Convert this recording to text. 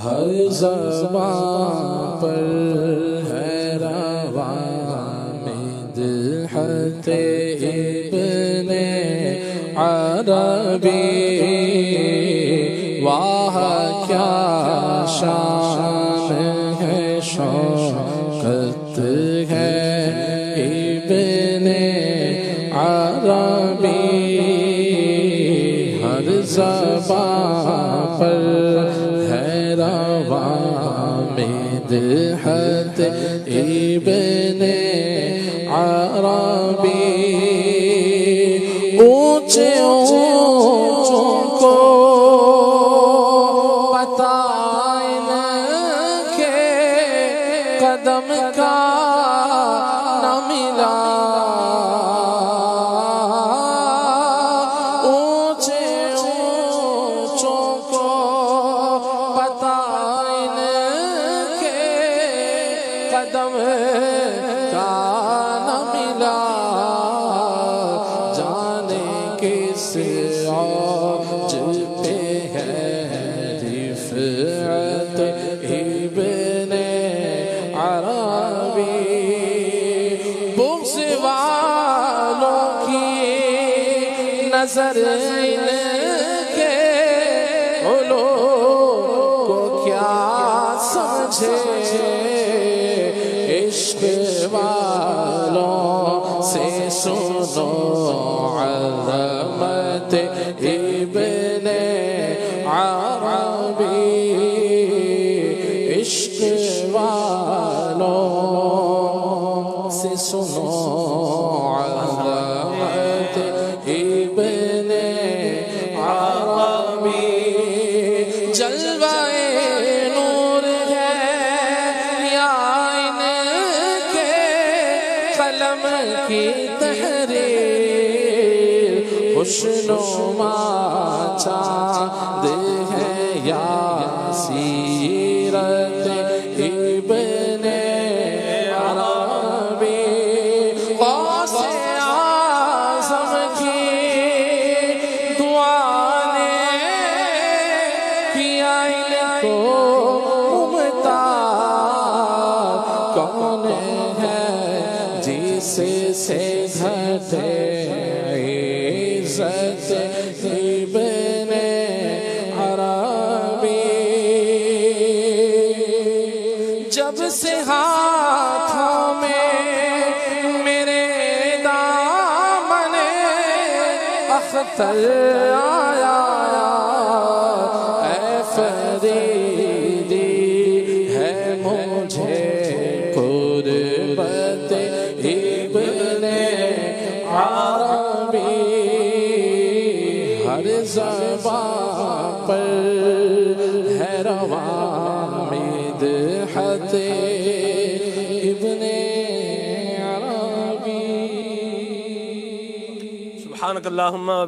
हर ज़बान पर है रवा मदहत इब्ने अरबी। वाह क्या शान है, शौकत है इब्ने अरबी। हर ज़बान पर है रवा मदहत इब्ने अरबी। ऊंचे ऊंचों को पता इनके कदम का न मिला। ऊंचे ऊंचों को पता इनके कदम का न मिला। जाने किस औज पे है रिफ़अत इब्ने अरबी। बुग़्ज़ वालों की नज़र इनके उलूम को क्या समझे। इश्क़ वालों से सुनो अज़मत इब्ने अरबी। इश्क़ वालों से सुनो अज़मत इब्ने अरबी। जलवाए नूर है या इनके कलम की तहरीर। खुशनुमा चाँद है या सीरत इब्ने अरबी। गौसे आज़म की दुआ ने किया इनको मुमताज़। कौन है जिससे घटे इज़्ज़त इब्ने अरबी। जब से हाथों में मेरे दामने अख्तर आया। ऐ फरीदी है मुझे कुर्बत इब्ने अरबी। हर ज़बान पर है रवा मदहत इब्ने अरबी। सुब्हानक अल्लाहुम्मा।